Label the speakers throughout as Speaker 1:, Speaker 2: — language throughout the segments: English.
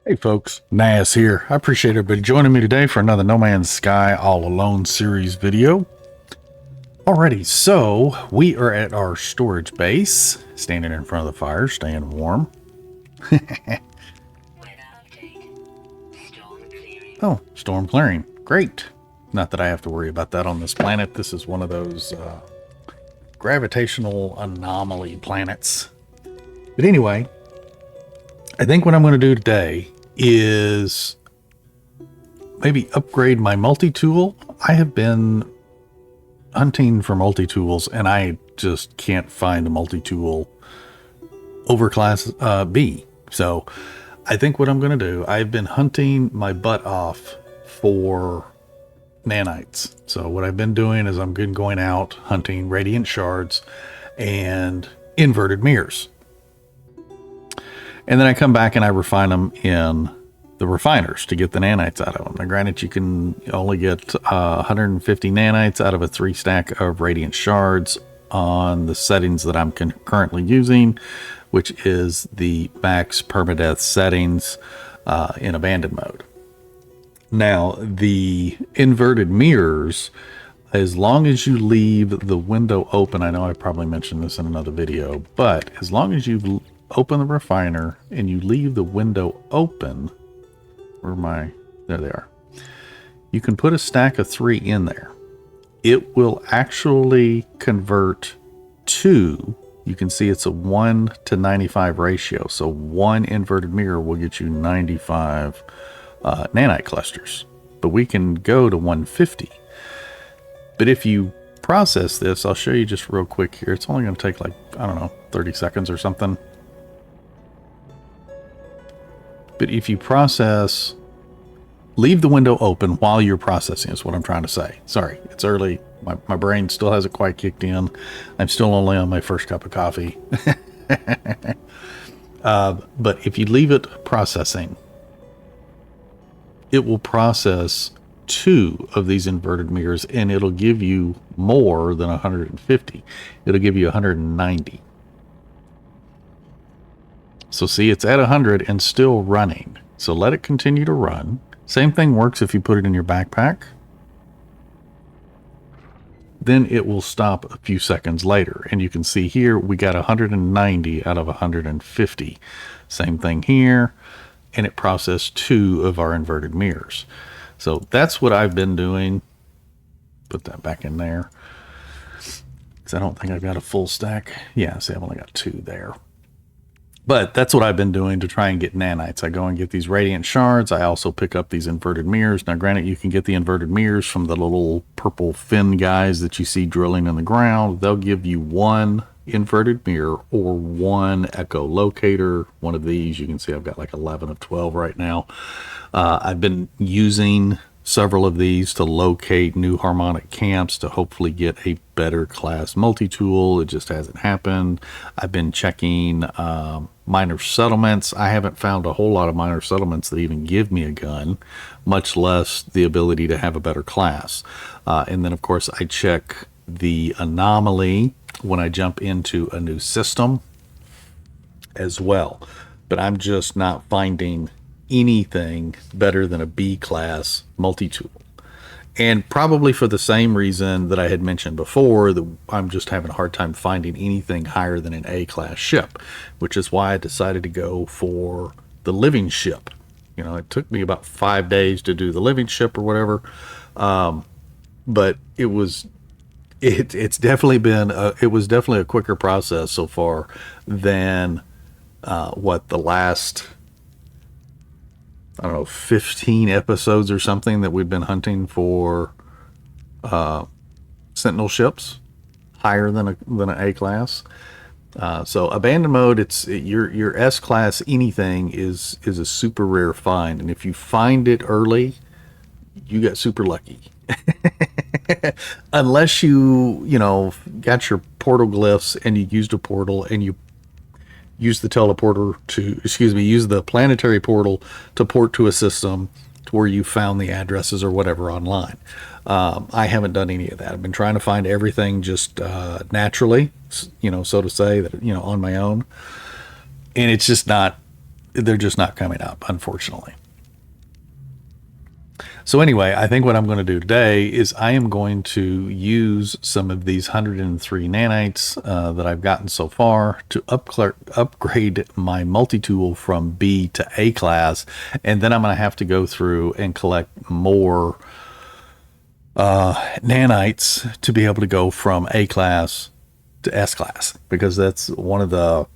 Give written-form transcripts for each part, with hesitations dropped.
Speaker 1: Hey folks, Nas here. I appreciate everybody joining me today for another No Man's Sky All Alone series video. Alrighty, so we are at our storage base, standing in front of the fire, staying warm. Oh, storm clearing. Great. Not that I have to worry about that on this planet. This is one of those gravitational anomaly planets. But anyway, I think what I'm going to do today is maybe upgrade my multi-tool. I have been hunting for multi-tools and I just can't find a multi-tool over class B. So I think what I'm going to do, I've been hunting my butt off for nanites. So what I've been doing is I'm going out hunting radiant shards and inverted mirrors. And then I come back and I refine them in the refiners to get the nanites out of them. Now, granted, you can only get 150 nanites out of a 3 stack of radiant shards on the settings that I'm currently using, which is the max permadeath settings in abandoned mode. Now, the inverted mirrors, as long as you leave the window open, I know I probably mentioned this in another video, but as long as you open the refiner and you leave the window open, there they are, you can put a stack of 3 in there. It will actually convert to, you can see it's a 1 to 95 ratio. So one inverted mirror will get you 95 nanite clusters, but we can go to 150. But if you process this, I'll show you just real quick here. It's only going to take like, I don't know, 30 seconds or something. But if you process, leave the window open while you're processing is what I'm trying to say. Sorry, it's early. My brain still hasn't quite kicked in. I'm still only on my first cup of coffee. But if you leave it processing, it will process 2 of these inverted mirrors and it'll give you more than 150. It'll give you 190. So see, it's at 100 and still running. So let it continue to run. Same thing works if you put it in your backpack. Then it will stop a few seconds later. And you can see here, we got 190 out of 150. Same thing here. And it processed 2 of our inverted mirrors. So that's what I've been doing. Put that back in there, because I don't think I've got a full stack. Yeah, see, I've only got 2 there. But that's what I've been doing to try and get nanites. I go and get these radiant shards. I also pick up these inverted mirrors. Now, granted, you can get the inverted mirrors from the little purple fin guys that you see drilling in the ground. They'll give you 1 inverted mirror or 1 echolocator. One of these, you can see I've got like 11 of 12 right now. I've been using several of these to locate new harmonic camps to hopefully get a better class multi-tool. It just hasn't happened. I've been checking minor settlements. I haven't found a whole lot of minor settlements that even give me a gun, much less the ability to have a better class. And then of course I check the anomaly when I jump into a new system as well. But I'm just not finding anything better than a B class multi-tool, and probably for the same reason that I had mentioned before, that I'm just having a hard time finding anything higher than an A class ship, which is why I decided to go for the living ship. You know, it took me about 5 days to do the living ship or whatever, but it's definitely been it was definitely a quicker process so far than what the last, I don't know, 15 episodes or something that we've been hunting for Sentinel ships higher than an A class. So abandoned mode, your S class anything is a super rare find, and if you find it early, you got super lucky. Unless you got your portal glyphs and you used a portal and you use the teleporter to, use the planetary portal to port to a system to where you found the addresses or whatever online. I haven't done any of that. I've been trying to find everything just naturally, so to say, that on my own, and it's just not they're just not coming up, unfortunately. So anyway, I think what I'm going to do today is I am going to use some of these 103 nanites that I've gotten so far to upgrade my multi-tool from B to A class. And then I'm going to have to go through and collect more nanites to be able to go from A class to S class, because that's one of the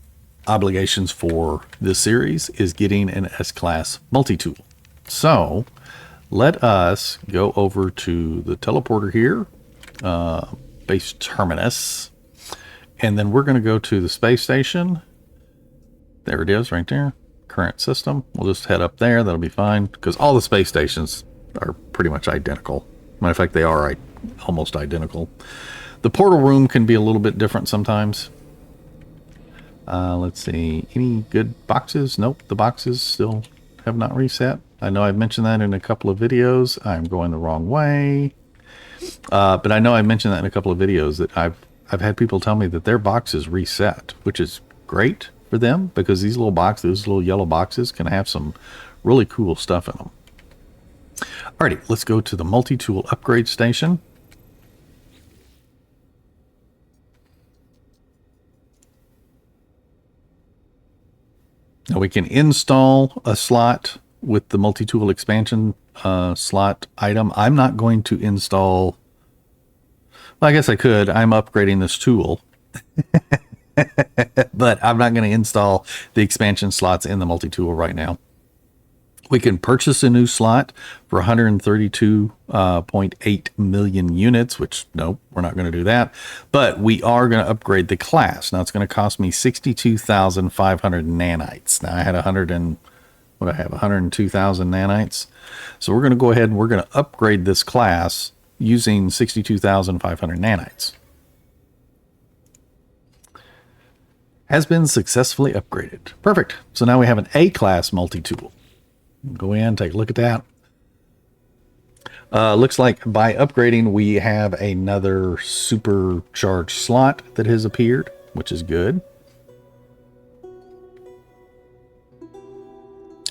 Speaker 1: obligations for this series, is getting an S class multi-tool. So let us go over to the teleporter here, base terminus, and then we're going to go to the space station. There it is right there, current system. We'll just head up there. That'll be fine, because all the space stations are pretty much identical. Matter of fact, they are almost identical. The portal room can be a little bit different sometimes. Let's see, any good boxes? Nope, the boxes still have not reset. I know I've mentioned that in a couple of videos. I'm going the wrong way. But I know I mentioned that in a couple of videos that I've had people tell me that their boxes reset, which is great for them, because these little boxes, little yellow boxes, can have some really cool stuff in them. Alrighty, let's go to the multi-tool upgrade station. Now we can install a slot with the multi-tool expansion slot item. I'm not going to install, well, I guess I could. I'm upgrading this tool. But I'm not going to install the expansion slots in the multi-tool right now. We can purchase a new slot for 132.8 million units, which, no, we're not going to do that. But we are going to upgrade the class. Now, it's going to cost me 62,500 nanites. Now, I had 102,000 nanites. So we're going to go ahead and we're going to upgrade this class using 62,500 nanites. Has been successfully upgraded. Perfect. So now we have an A-class multi-tool. Go in, take a look at that. Looks like by upgrading, we have another supercharged slot that has appeared, which is good.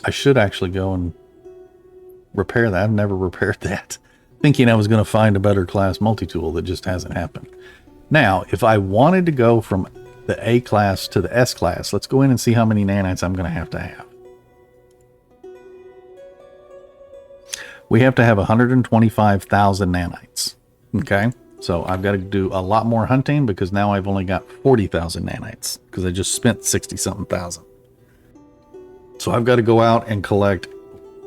Speaker 1: I should actually go and repair that. I've never repaired that. Thinking I was going to find a better class multi-tool, that just hasn't happened. Now, if I wanted to go from the A class to the S class, let's go in and see how many nanites I'm going to have. We have to have 125,000 nanites. Okay, so I've got to do a lot more hunting, because now I've only got 40,000 nanites, because I just spent 60-something thousand. So I've got to go out and collect,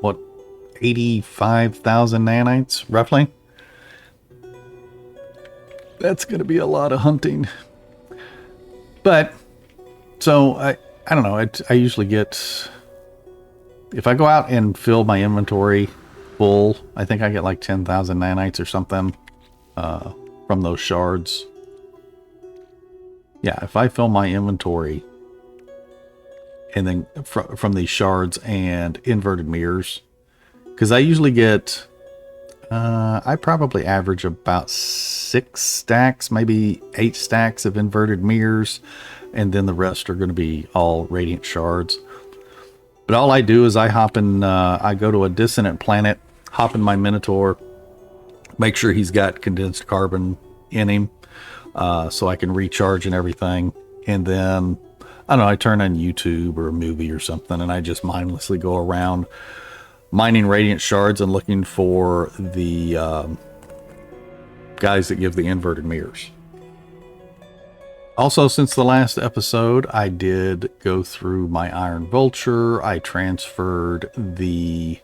Speaker 1: what, 85,000 nanites, roughly? That's going to be a lot of hunting. But, so, I don't know, I usually get, if I go out and fill my inventory full, I think I get like 10,000 nanites or something from those shards. Yeah, if I fill my inventory and then from these shards and inverted mirrors, because I usually get, I probably average about 6 stacks, maybe 8 stacks of inverted mirrors, and then the rest are going to be all radiant shards. But all I do is I hop in, I go to a dissonant planet, hop in my Minotaur, make sure he's got condensed carbon in him, so I can recharge and everything. And then, I don't know, I turn on YouTube or a movie or something, and I just mindlessly go around mining radiant shards and looking for the guys that give the inverted mirrors. Also, since the last episode, I did go through my Iron Vulture. I transferred the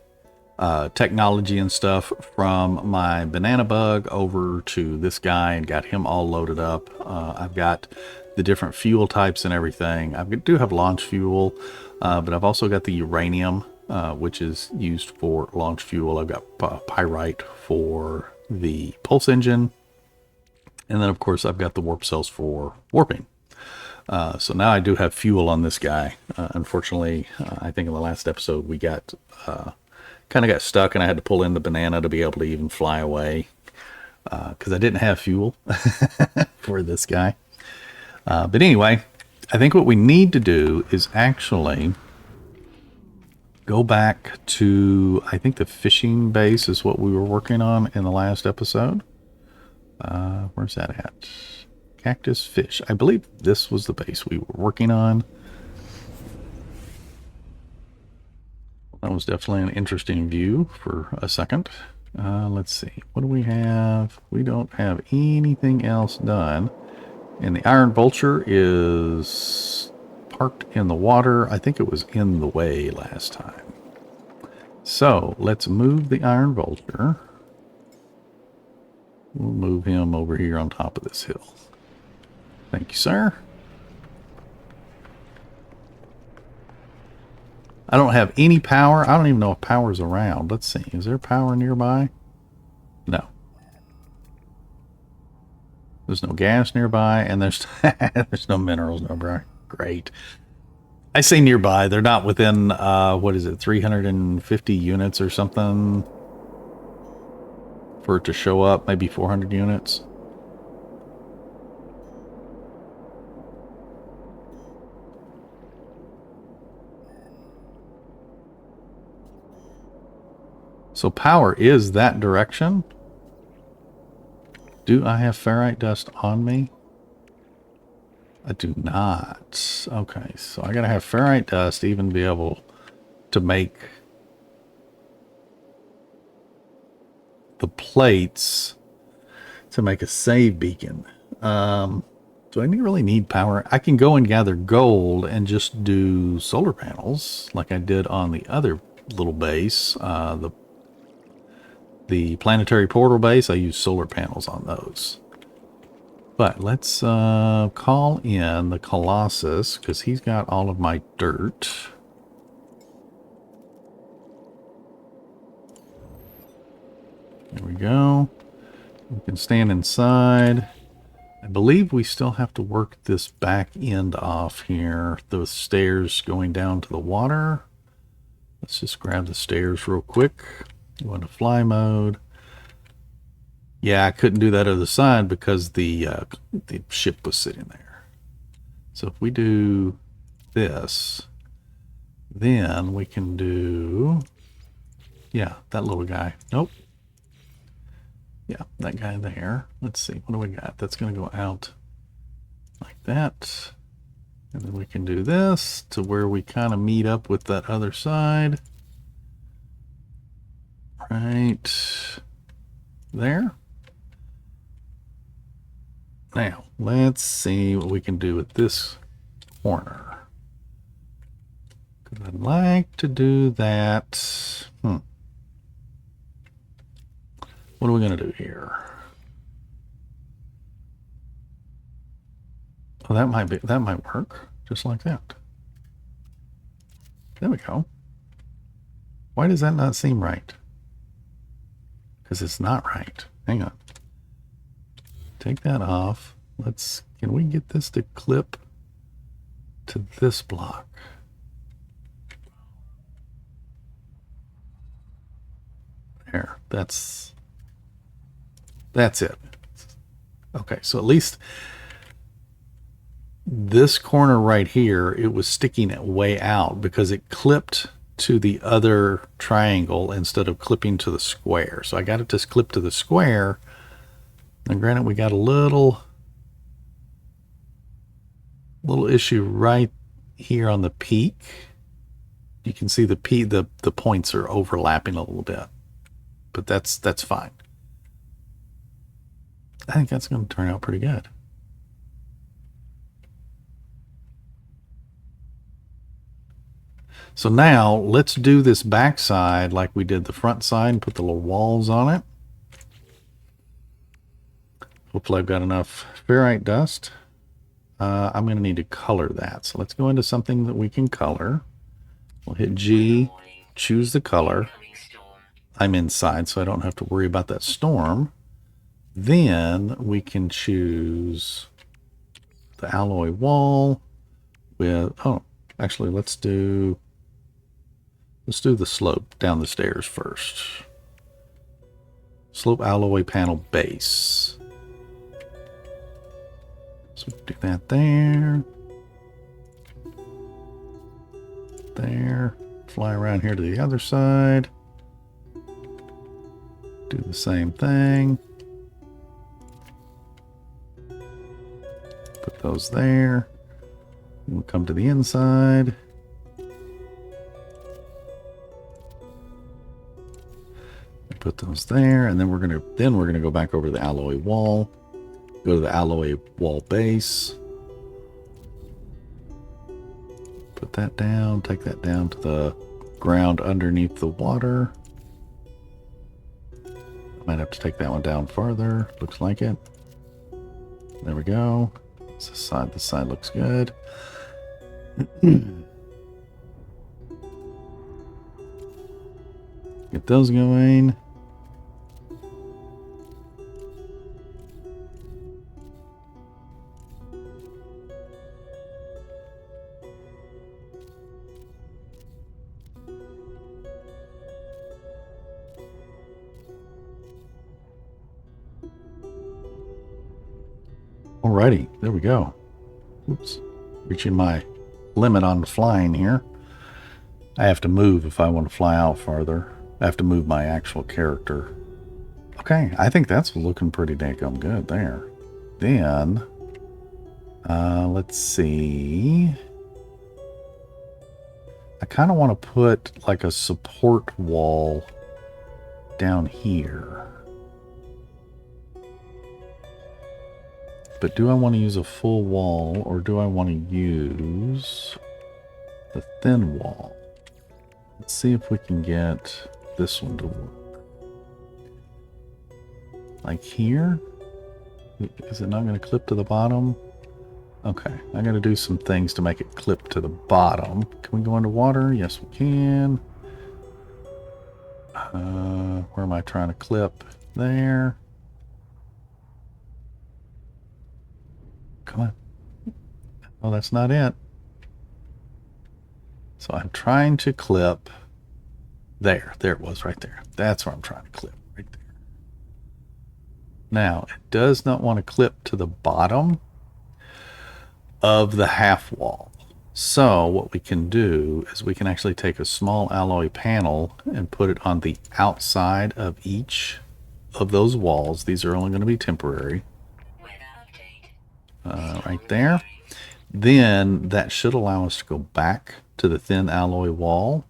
Speaker 1: technology and stuff from my banana bug over to this guy and got him all loaded up. I've got the different fuel types and everything. I do have launch fuel, but I've also got the uranium, which is used for launch fuel. I've got pyrite for the pulse engine. And then, of course, I've got the warp cells for warping. So now I do have fuel on this guy. Unfortunately, I think in the last episode we got kind of got stuck, and I had to pull in the banana to be able to even fly away, because I didn't have fuel for this guy. But anyway, I think what we need to do is actually go back to, I think the fishing base is what we were working on in the last episode. Where's that at? Cactus Fish. I believe this was the base we were working on. That was definitely an interesting view for a second. Let's see. What do we have? We don't have anything else done. And the Iron Vulture is parked in the water. I think it was in the way last time. So let's move the Iron Vulture. We'll move him over here on top of this hill. Thank you, sir. I don't have any power. I don't even know if power's around. Let's see. Is there power nearby? No. There's no gas nearby, and there's there's no minerals nearby. Great. I say nearby. They're not within, what is it, 350 units or something for it to show up. Maybe 400 units. So power is that direction. Do I have ferrite dust on me? I do not. Okay, so I gotta have ferrite dust to even be able to make the plates to make a save beacon. Do I really need power? I can go and gather gold and just do solar panels like I did on the other little base, the planetary portal base. I use solar panels on those. But let's call in the Colossus because he's got all of my dirt. There we go. We can stand inside. I believe we still have to work this back end off here. Those stairs going down to the water. Let's just grab the stairs real quick. Go into fly mode. Yeah, I couldn't do that other side because the ship was sitting there. So if we do this, then we can do, yeah, that little guy. Nope. Yeah, that guy there. Let's see, what do we got? That's going to go out like that. And then we can do this to where we kind of meet up with that other side. Right there. Now, let's see what we can do with this corner. Because I'd like to do that. What are we going to do here? Oh, that might work. Just like that. There we go. Why does that not seem right? Because it's not right. Hang on. Take that off. Can we get this to clip to this block? There, that's it. Okay, so at least this corner right here, it was sticking it way out because it clipped to the other triangle instead of clipping to the square. So I got it to clip to the square. And granted, we got a little issue right here on the peak. You can see the points are overlapping a little bit, but that's fine. I think that's going to turn out pretty good. So now let's do this back side like we did the front side and put the little walls on it. Hopefully I've got enough ferrite dust. I'm going to need to color that. So let's go into something that we can color. We'll hit G, choose the color. I'm inside, so I don't have to worry about that storm. Then we can choose the alloy wall with, oh, actually let's do the slope down the stairs first. Slope alloy panel base. So do that there. There. Fly around here to the other side. Do the same thing. Put those there. We'll come to the inside. Put those there, and then we're gonna go back over to the alloy wall. Go to the alloy wall base. Put that down. Take that down to the ground underneath the water. Might have to take that one down farther. Looks like it. There we go. This side looks good. Get those going. Alrighty, there we go. Oops, reaching my limit on the flying here. I have to move if I want to fly out farther. I have to move my actual character. Okay, I think that's looking pretty daggum good there. Then, let's see. I kind of want to put like a support wall down here. But do I want to use a full wall, or do I want to use the thin wall? Let's see if we can get this one to work. Like here? Is it not going to clip to the bottom? Okay, I got to do some things to make it clip to the bottom. Can we go underwater? Yes, we can. Where am I trying to clip? There. Come on. Oh, that's not it. So I'm trying to clip there. There it was right there. That's where I'm trying to clip right there. Now, it does not want to clip to the bottom of the half wall. So what we can do is we can actually take a small alloy panel and put it on the outside of each of those walls. These are only going to be temporary. Right there. Then that should allow us to go back to the thin alloy wall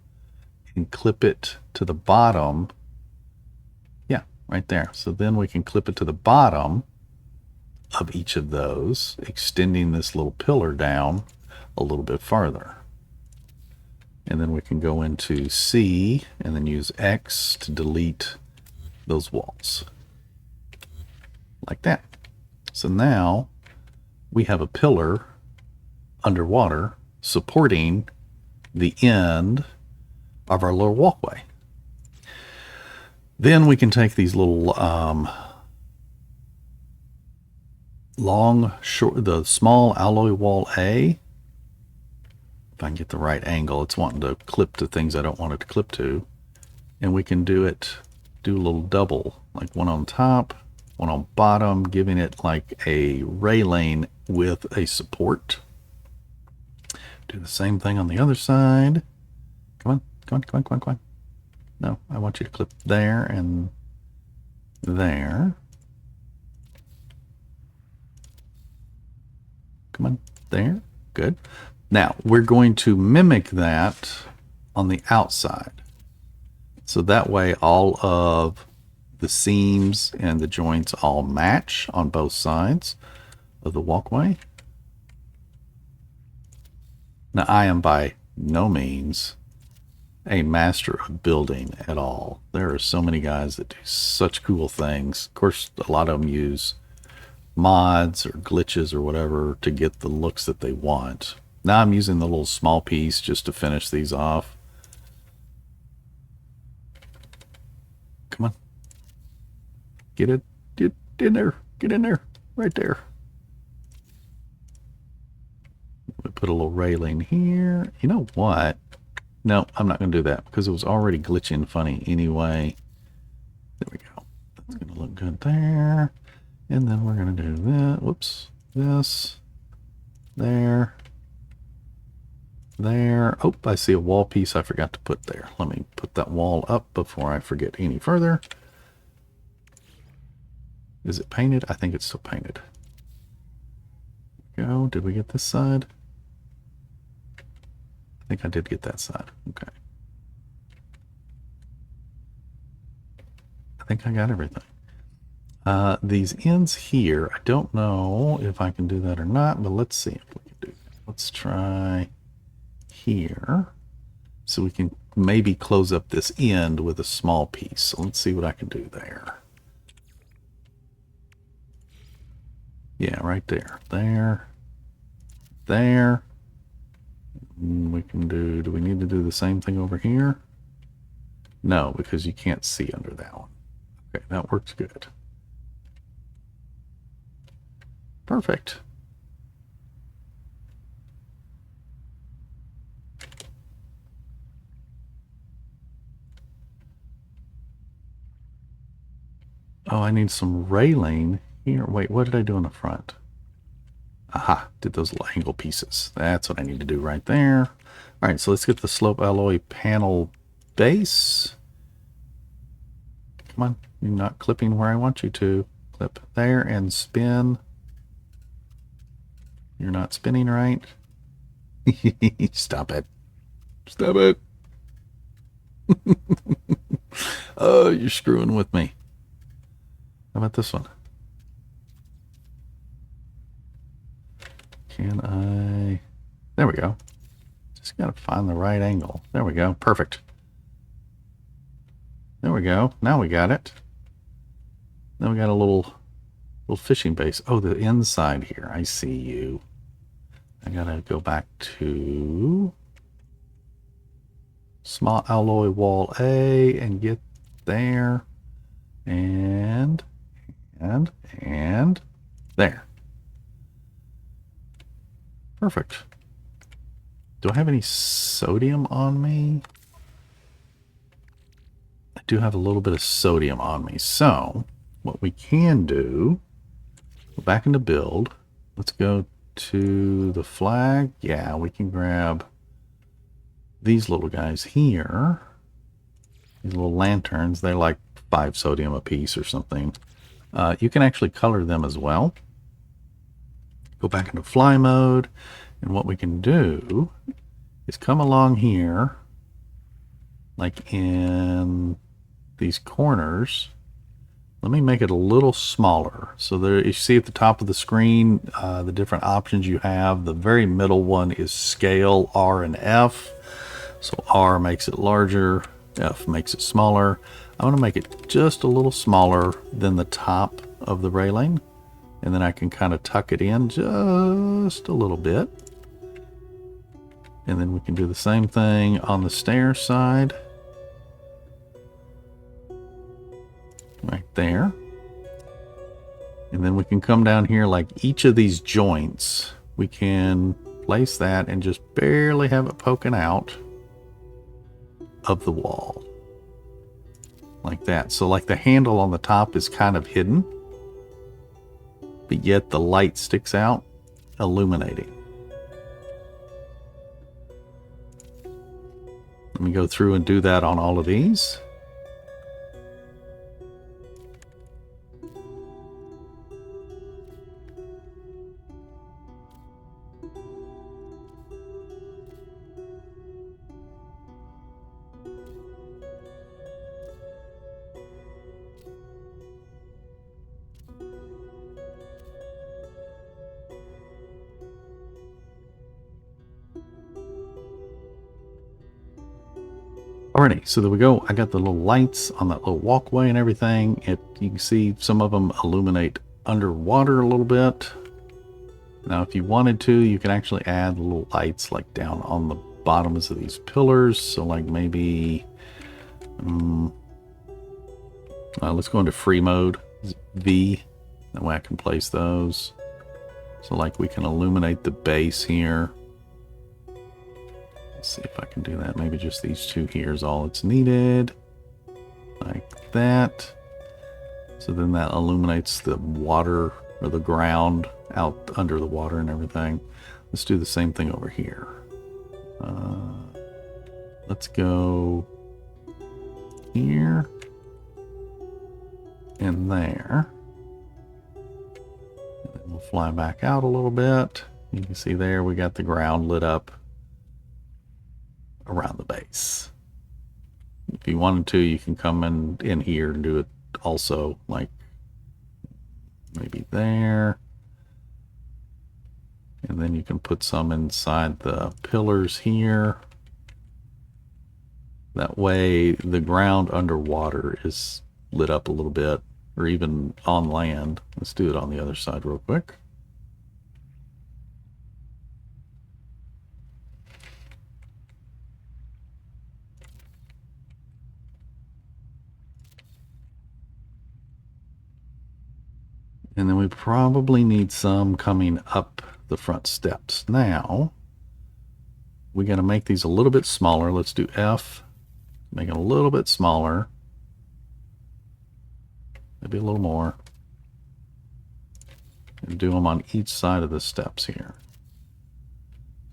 Speaker 1: and clip it to the bottom. Yeah, right there. So then we can clip it to the bottom of each of those, extending this little pillar down a little bit farther. And then we can go into C and then use X to delete those walls. Like that. So now we have a pillar underwater supporting the end of our little walkway. Then we can take these little the small alloy wall A. If I can get the right angle, it's wanting to clip to things I don't want it to clip to. And we can do a little double, like one on top, one on bottom, giving it like a railing with a support. Do the same thing on the other side. Come on, come on, come on, come on, come on. No, I want you to clip there and there. Come on, there. Good. Now, we're going to mimic that on the outside. So that way all of the seams and the joints all match on both sides of the walkway. Now, I am by no means a master of building at all. There are so many guys that do such cool things. Of course, a lot of them use mods or glitches or whatever to get the looks that they want. Now I'm using the little small piece just to finish these off. Come on. Get it. Get in there. Get in there. Right there. We put a little railing here. You know what? No, I'm not going to do that because it was already glitching funny anyway. There we go. That's going to look good there. And then we're going to do that. Whoops. This. There. there. Oh, I see a wall piece I forgot to put there. Let me put that wall up before I forget any further. Is it painted? I think it's still painted. Go. Did we get this side? I think I did get that side. Okay. I think I got everything. These ends here, I don't know if I can do that or not, but let's see if we can do that. Let's try here. So we can maybe close up this end with a small piece. So let's see what I can do there. Yeah, right there. There. There. We can do we need to do the same thing over here? No, because you can't see under that one. Okay, that works good. Perfect. Oh, I need some railing here. Wait, what did I do in the front? Aha, did those little angle pieces. That's what I need to do right there. All right, so let's get the slope alloy panel base. Come on, you're not clipping where I want you to. Clip there and spin. You're not spinning right. Stop it. Stop it. Oh, you're screwing with me. How about this one? Can I... There we go. Just got to find the right angle. There we go. Perfect. There we go. Now we got it. Then we got a little fishing base. Oh, the inside here. I see you. I gotta go back to small alloy wall A and get there. And there. Perfect. Do I have any sodium on me? I do have a little bit of sodium on me. So what we can do, go back into build. Let's go to the flag. Yeah, we can grab these little guys here. These little lanterns. They're like 5 sodium a piece or something. You can actually color them as well. Go back into fly mode. And what we can do is come along here, like in these corners. Let me make it a little smaller. So there, you see at the top of the screen, the different options you have. The very middle one is scale, R and F. So R makes it larger, F makes it smaller. I'm going to make it just a little smaller than the top of the railing. And then I can kind of tuck it in just a little bit. And then we can do the same thing on the stair side. Right there. And then we can come down here, like each of these joints, we can place that and just barely have it poking out of the wall. Like that. So like the handle on the top is kind of hidden, but yet the light sticks out, illuminating. Let me go through and do that on all of these. Alrighty, so there we go. I got the little lights on that little walkway and everything. You can see some of them illuminate underwater a little bit. Now, if you wanted to, you can actually add little lights like down on the bottoms of these pillars. So like maybe, let's go into free mode, V. That way I can place those. So like we can illuminate the base here. Let's see if I can do that. Maybe just these two here is all it's needed. Like that. So then that illuminates the water or the ground out under the water and everything. Let's do the same thing over here. Let's go here and there. And then we'll fly back out a little bit. You can see there we got the ground lit up around the base. If you wanted to, you can come in here and do it also, like maybe there. And then you can put some inside the pillars here. That way the ground underwater is lit up a little bit, or even on land. Let's do it on the other side real quick. And then we probably need some coming up the front steps. Now, we got to make these a little bit smaller. Let's do F, make it a little bit smaller. Maybe a little more. And do them on each side of the steps here.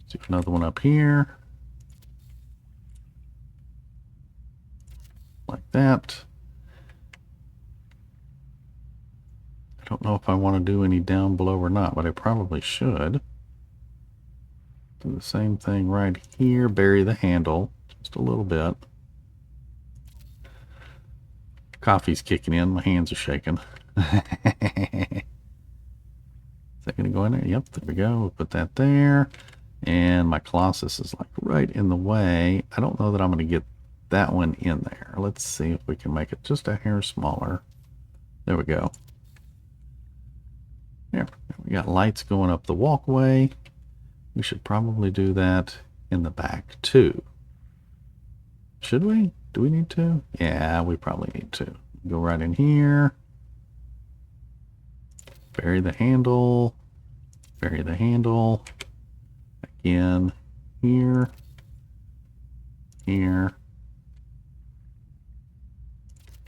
Speaker 1: Let's do another one up here. Like that. I don't know if I want to do any down below or not, but I probably should. Do the same thing right here. Bury the handle just a little bit. Coffee's kicking in. My hands are shaking. Is that going to go in there? Yep, there we go. We'll put that there. And my Colossus is like right in the way. I don't know that I'm going to get that one in there. Let's see if we can make it just a hair smaller. There we go. There, we got lights going up the walkway. We should probably do that in the back too. Should we? Do we need to? Yeah, we probably need to. Go right in here. Bury the handle. Bury the handle. Again, here. Here.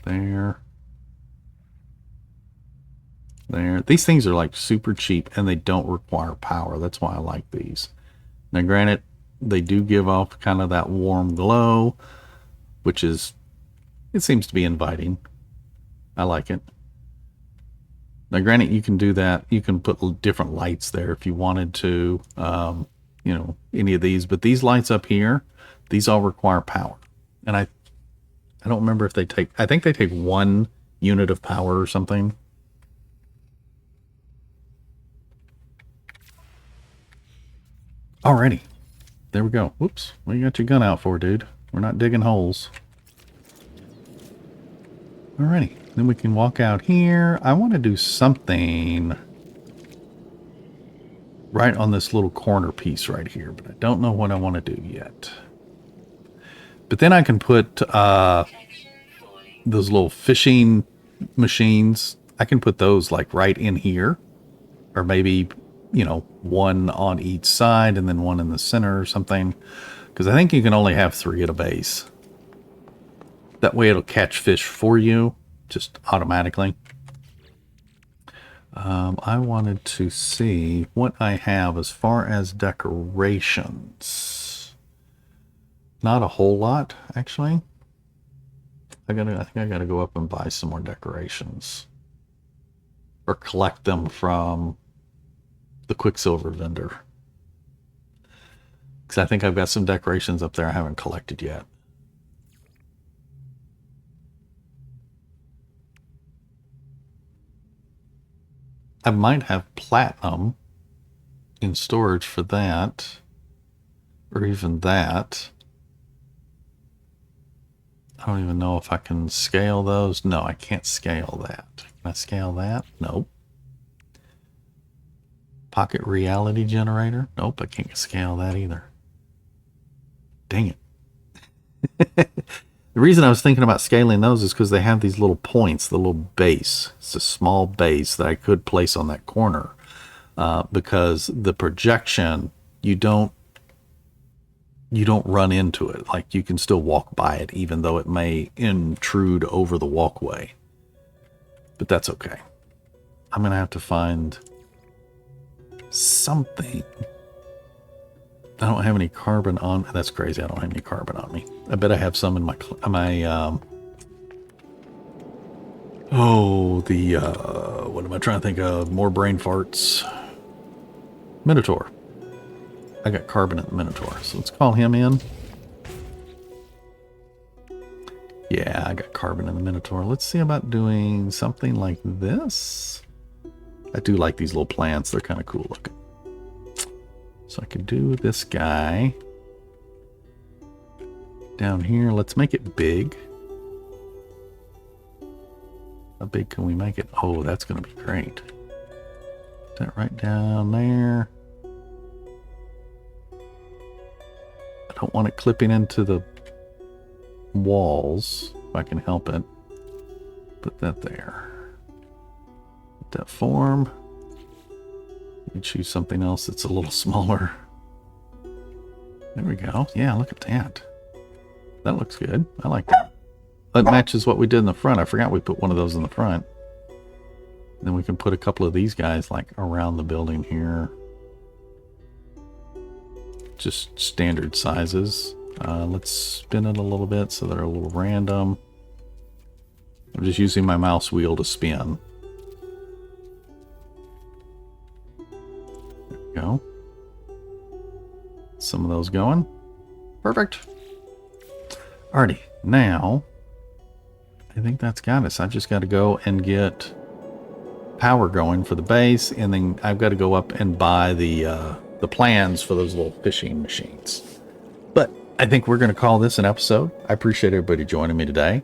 Speaker 1: There. There. These things are like super cheap and they don't require power. That's why I like these. Now granted, they do give off kind of that warm glow, which is, it seems to be inviting. I like it. Now granted, you can do that. You can put different lights there if you wanted to, you know, any of these, but these lights up here, these all require power. And I don't remember if they take, I think they take 1 unit of power or something. Alrighty, there we go. Whoops, what you got your gun out for, dude? We're not digging holes. Alrighty, then we can walk out here. I want to do something right on this little corner piece right here, but I don't know what I want to do yet. But then I can put those little fishing machines. I can put those like right in here, or maybe, you know, 1 on each side and then 1 in the center or something. Because I think you can only have 3 at a base. That way it'll catch fish for you, just automatically. I wanted to see what I have as far as decorations. Not a whole lot, actually. I think I gotta go up and buy some more decorations. Or collect them from the Quicksilver vendor. Because I think I've got some decorations up there I haven't collected yet. I might have platinum in storage for that. Or even that. I don't even know if I can scale those. No, I can't scale that. Can I scale that? Nope. Pocket reality generator? Nope, I can't scale that either. Dang it. The reason I was thinking about scaling those is because they have these little points, the little base. It's a small base that I could place on that corner. Because the projection, you don't run into it. Like, you can still walk by it, even though it may intrude over the walkway. But that's okay. I'm going to have to find something I don't have any carbon on. That's crazy. I don't have any carbon on me. I bet I have some in my what am I trying to think of? More brain farts. Minotaur. I got carbon in the Minotaur, so let's call him in. Yeah, I got carbon in the Minotaur. Let's see about doing something like this. I do like these little plants. They're kind of cool looking. So I could do this guy down here. Let's make it big. How big can we make it? Oh, that's going to be great. Put that right down there. I don't want it clipping into the walls, if I can help it. Put that there. Put that form. You can choose something else that's a little smaller. There we go. Yeah, look at that. That looks good. I like that. That matches what we did in the front. I forgot we put one of those in the front. Then we can put a couple of these guys like around the building here. Just standard sizes. Let's spin it a little bit so they're a little random. I'm just using my mouse wheel to spin. There we go. Some of those going. Perfect. Alrighty, now I think that's got us. I've just got to go and get power going for the base, and then I've got to go up and buy the plans for those little fishing machines. But I think we're going to call this an episode. I appreciate everybody joining me today.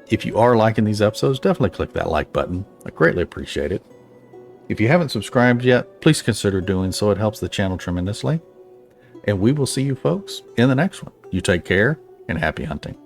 Speaker 1: If you are liking these episodes, definitely click that like button. I greatly appreciate it. If you haven't subscribed yet, please consider doing so. It helps the channel tremendously. And we will see you folks in the next one. You take care and happy hunting.